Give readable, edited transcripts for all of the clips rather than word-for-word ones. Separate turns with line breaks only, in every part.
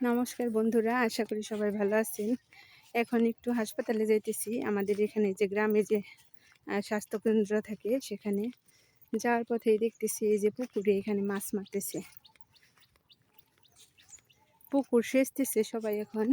নমস্কার বন্ধুরা, আশা করি সবাই ভালো আছেন। এখন একটু হাসপাতালে যাইতেছি। আমাদের এখানে যে গ্রামে যে স্বাস্থ্যকেন্দ্র থাকে সেখানে যাওয়ার পথেই দেখতেছি এই যে পুকুরে এখানে মাছ মারতেছে, পুকুর সেচতেছে সবাই এখন।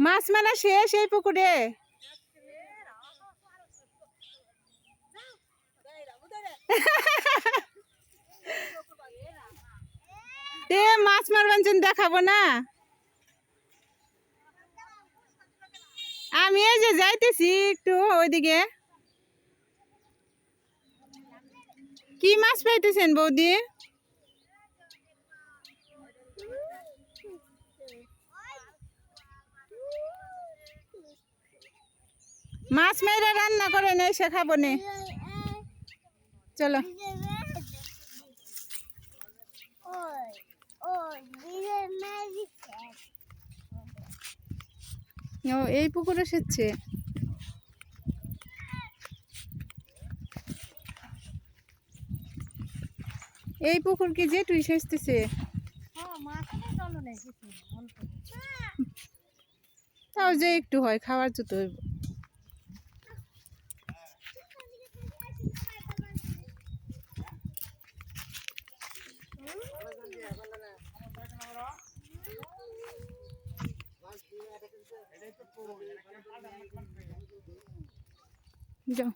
মাছ মারা শেষ এই পুকুরে। মাছ মারবার জন্য দেখাবো না। আমি এই যে যাইতেছি একটু ওইদিকে। কি মাছ পাইতেছেন বৌদি? মাছ মেরে রান্না করে নেই, সে খাবো নে। চলো ও এই পুকুরে সেচছে। এই পুকুর কি যে তুই সেচতেছে? তাও যে একটু হয়, খাওয়ার জন্য হইব। যাও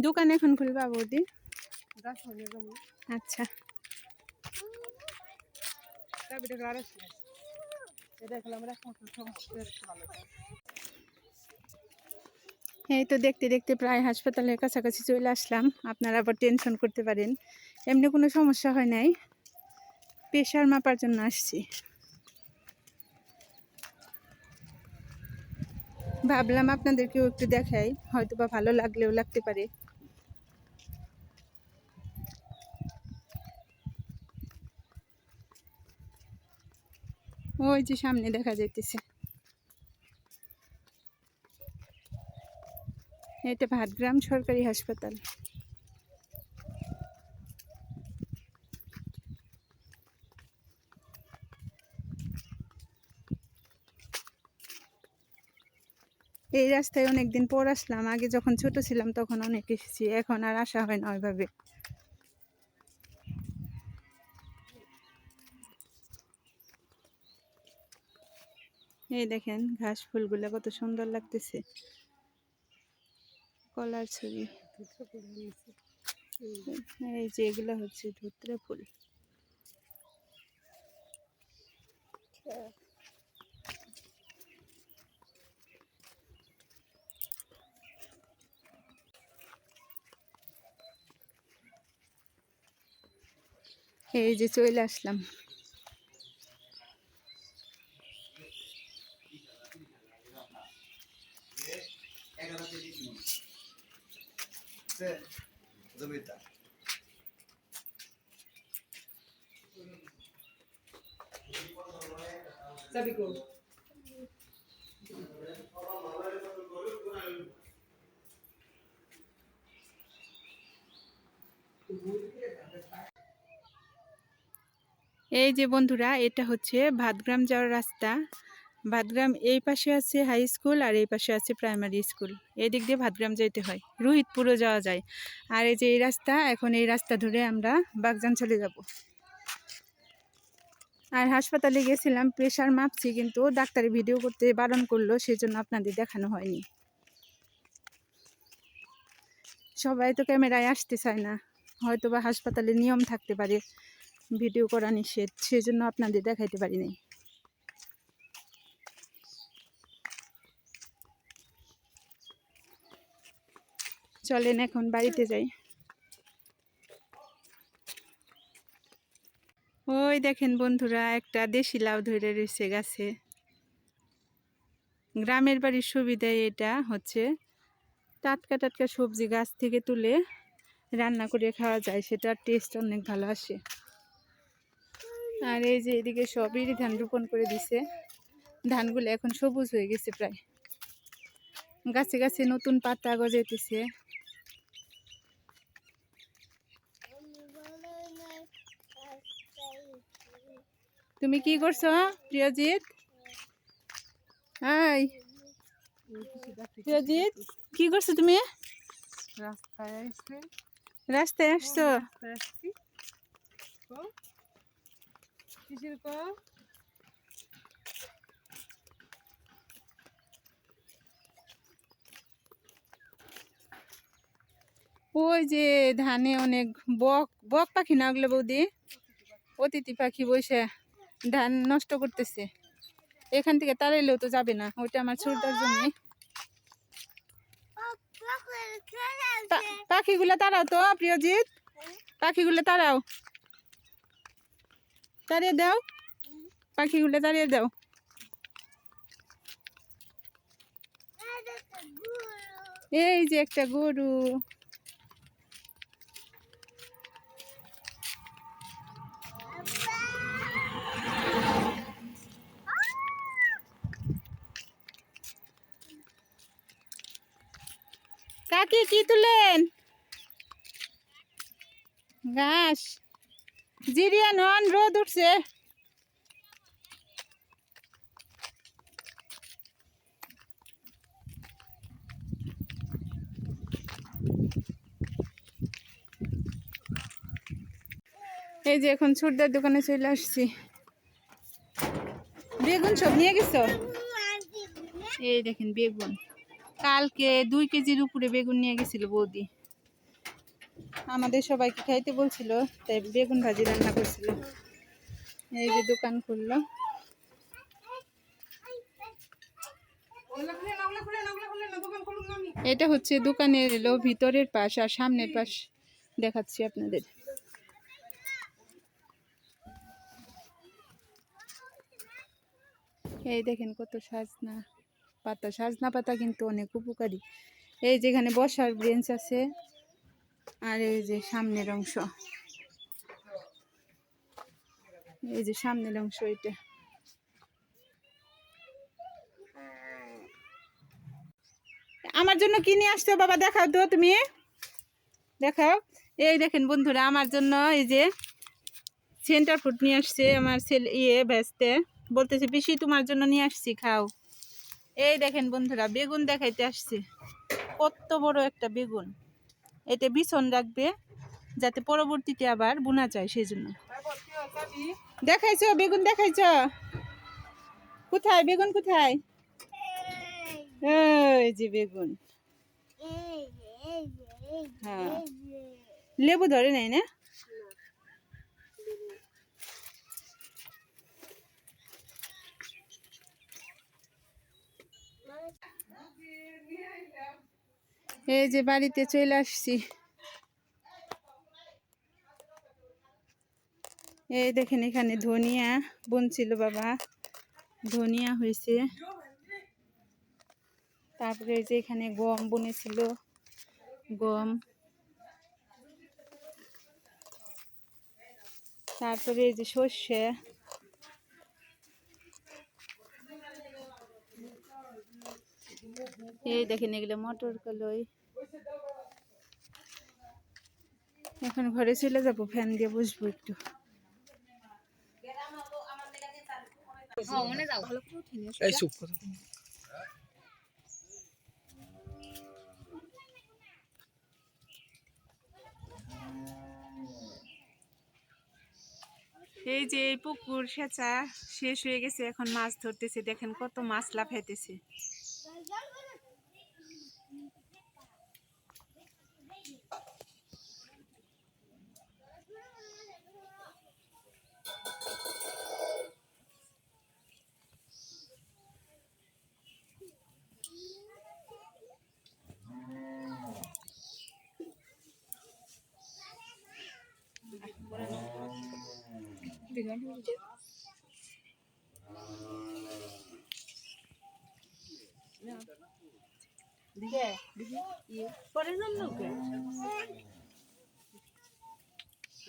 দোকান এখন খুলবা বৌদি? আচ্ছা এই তো দেখতে দেখতে প্রায় হাসপাতালের কাছাকাছি চলে আসলাম। আপনারা আবার টেনশন করতে পারেন, এমনি কোনো সমস্যা হয় নাই, প্রেশার মাপার জন্য আসছি। ভাবলাম আপনাদেরকেও একটু দেখাই, হয়তো বা ভালো লাগলেও লাগতে পারে। ওই যে সামনে দেখা যাইতেছে, এটা ভাটগ্রাম সরকারি হাসপাতাল। এই রাস্তায় অনেকদিন পর আসলাম, আগে যখন ছোট ছিলাম তখন অনেক এসেছি, এখন আর আসা হয় না ওইভাবে। এই দেখেন ঘাস ফুলগুলো কত সুন্দর লাগতেছে, কলার ছবি। এই যে এগুলো হচ্ছে ধুতরা ফুল। এই যে চলে আসলাম। এই যে বন্ধুরা, এটা হচ্ছে ভাটগ্রাম যাওয়ার রাস্তা। ভাটগ্রাম এই পাশে আছে হাই স্কুল আর এই পাশে আছে প্রাইমারি স্কুল। এই দিক দিয়ে ভাটগ্রাম যেতে হয়, রোহিতপুরও যাওয়া যায়। আর এই যে এই রাস্তা, এখন এই রাস্তা ধরে আমরা বাগজান চলে যাব। আর হাসপাতালে গেছিলাম, প্রেশার মাপছি, কিন্তু ডাক্তারি ভিডিও করতে বারণ করলো, সেজন্য আপনাদের দেখানো হয়নি। সবাই তো ক্যামেরায় আসতে চায় না, হয়তো বা হাসপাতালে নিয়ম থাকতে পারে ভিডিও করা নিষেধ, সেজন্য আপনাদের দেখাইতে পারি নাই। চলেন এখন বাড়িতে যাই। ওই দেখেন বন্ধুরা, একটা দেশি লাউ ধরে রয়েছে গাছে। গ্রামের বাড়ির সুবিধায় এটা হচ্ছে টাটকা টাটকা সবজি গাছ থেকে তুলে রান্না করে খাওয়া যায়, সেটার টেস্ট অনেক ভালো আসে। আর এই যে এদিকে সবই ধান রোপণ করে দিছে, ধানগুলো এখন সবুজ হয়ে গেছে, প্রায় গাছে গাছে নতুন পাতা গজাইতেছে। তুমি কি করছো প্রিয়জিৎ? হাই প্রিয়জিৎ, কি করছো তুমি? রাস্তায় আসছো? ওই যে ধানে অনেক বক বক পাখি না ওগুলো বৌদি, অতিথি পাখি বসে ধান নষ্ট করতেছে। এখান থেকে তাড়াইলেও তো যাবে না, ওইটা আমার ছোটটার জন্য। পাখিগুলো তাড়াও তো প্রিয়জিৎ, পাখিগুলো তাড়াও, তাড়িয়ে দাও, পাখিগুলো তাড়িয়ে দাও। এই যে একটা গরু। কাকি কি তুলেন? ঘাস জিরিয়া নন, রোদ উঠছে। এই যে এখন ছোটদার দোকানে চলে আসছি। বেগুন সব নিয়ে গেছো? এই দেখেন বেগুন, কালকে 2 কেজির উপরে বেগুন নিয়ে গেছিল বৌদি, আমাদের সবাইকে খাইতে বলছিল, তাই বেগুন ভাজি রান্না করছিল। এই যে দোকান খুললো। এটা হচ্ছে দোকানের এলো ভিতরের পাশ, আর সামনের পাশ দেখাচ্ছি আপনাদের। এই দেখেন কত সাজনা পাতা, সাজনা পাতা কিন্তু অনেক উপকারী। এই যেখানে বসার বেঞ্চ আছে, আর এই যে সামনের অংশ, এই যে সামনের অংশ এটা। আমার জন্য কি নিয়ে আসছো বাবা, দেখাও তো তুমি, দেখাও। এই দেখেন বন্ধুরা, আমার জন্য এই যে সেন্টার ফুড নিয়ে আসছে আমার ছেলে, ব্যস্তে বলতেছে বেশি তোমার জন্য নিয়ে আসছি, খাও। এই দেখেন বন্ধুরা, বেগুন দেখাইতে আসছে, কত বড় একটা বেগুন। এটা বিছন রাখবে যাতে পরবর্তীতে আবার বোনা যায়, সেই জন্য। দেখাইছো বেগুন, দেখাইছো? কোথায় বেগুন, কোথায়? এই যে বেগুন। হ্যাঁ, লেবু ধরে নাই না? এই যে বাড়িতে চলে আসছি। এই দেখেন এখানে ধনিয়া বুনছিল বাবা, ধনিয়া হয়েছে। তারপরে এই যে এখানে গম বুনেছিল, গম। তারপরে এই যে সর্ষে। এই দেখেন এগুলো মটর কলাই। এখন ঘরে চলে যাবো, ফ্যান দিয়ে বসবো একটু। এই যে এই পুকুর সেচা শেষ হয়ে গেছে, এখন মাছ ধরতেছে, দেখেন কত মাছ লাফাইতেছে।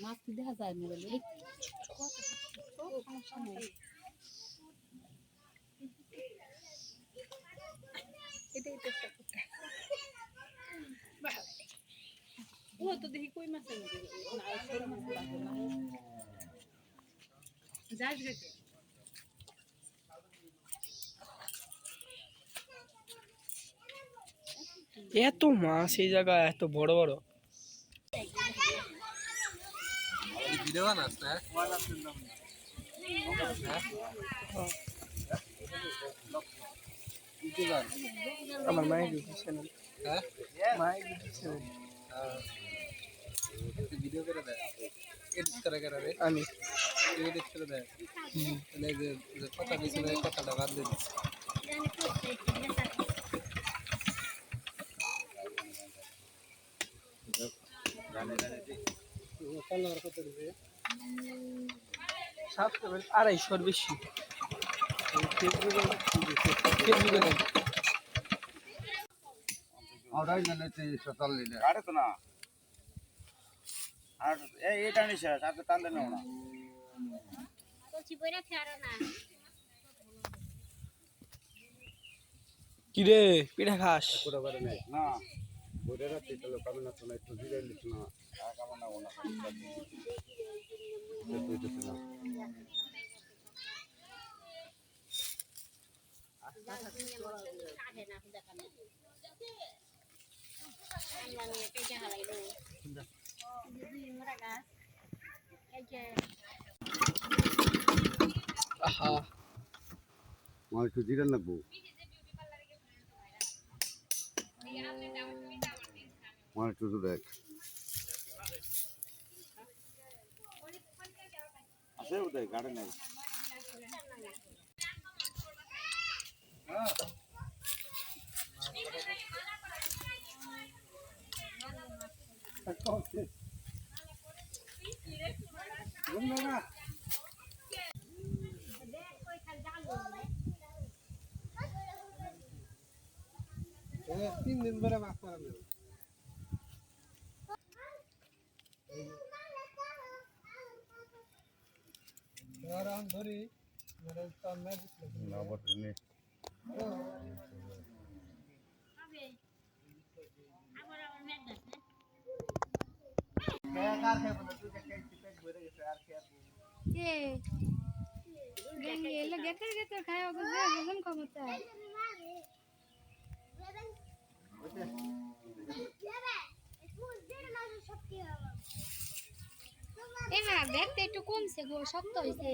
মাছ দেখা যায় না বলে ও তো দেখি কই মাছ যাস গেছে
এত মাছ এই জায়গায় এত বড় বড়
ভিডিও বানাস না
আমার মায়ের ইউটিউব চ্যানেল মায়ের ইউটিউব চ্যানেল
ভিডিও করে দেয় এডিট করে করে রে
আমি
এডিট করে দেয় মানে যে কথা দিয়েছিল কথাটা বাদ দিয়ে দিচ্ছে
সাবস্ক্রাইবার 250 বেশি ফেসবুকে দেন
আমরাই জানাচ্ছি সকাল দিলে
কাটে তো না আর এইটা নিছে সাথে টান দেন না
কি রে পিঠা খাস
পুরো করে নেই
না
বুঝে রাখছি তাহলে পাবে না তো না একটু জিরে নিস না
কেমন না ওনা
বুঝতেছি না
আহা
আমার একটু জিরে লাগবো আমার একটু দেখ
আছে উদয় গাড়ি নাই
তিন দিন ধরে মাছ মারা ধরি
না বটে নেই
খায় হজম ক্ষমতা হ্যাঁ দেখতে একটু কমছে গো শক্ত হয়েছে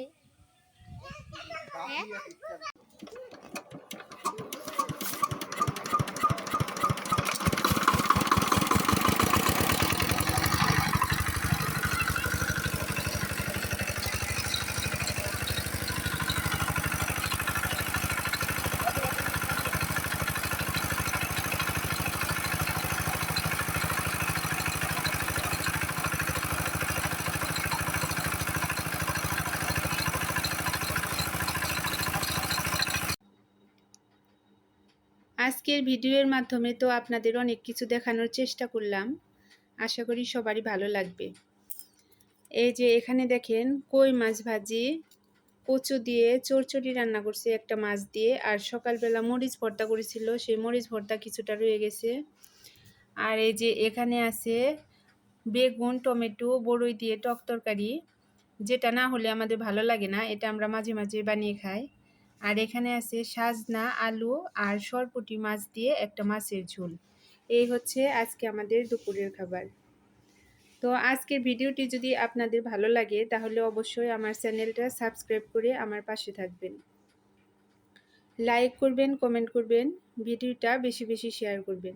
আজকের ভিডিওর মাধ্যমে তো আপনাদের অনেক কিছু দেখানোর চেষ্টা করলাম, আশা করি সবারই ভালো লাগবে। এই যে এখানে দেখেন কই মাছ ভাজি, কচু দিয়ে চচ্চড়ি রান্না করছে একটা মাছ দিয়ে, আর সকালবেলা মরিচ ভর্তা করেছিল, সেই মরিচ ভর্তা কিছুটা রয়ে গেছে। আর এই যে এখানে আছে বেগুন টমেটো বড়ই দিয়ে টক তরকারি, যেটা না হলে আমাদের ভালো লাগে না, এটা আমরা মাঝে মাঝে বানিয়ে খাই। আর এখানে আছে সাজনা আলু আর সরপুঁটি মাছ দিয়ে একটা মাছের ঝোল। এই হচ্ছে আজকে আমাদের দুপুরের খাবার। তো আজকের ভিডিওটি যদি আপনাদের ভালো লাগে তাহলে অবশ্যই আমার চ্যানেলটা সাবস্ক্রাইব করে আমার পাশে থাকবেন, লাইক করবেন, কমেন্ট করবেন, ভিডিওটা বেশি বেশি শেয়ার করবেন।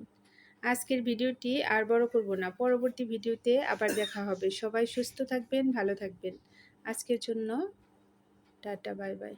আজকের ভিডিওটি আর বড় করব না, পরবর্তী ভিডিওতে আবার দেখা হবে। সবাই সুস্থ থাকবেন, ভালো থাকবেন। আজকের জন্য টাটা, বাই বাই।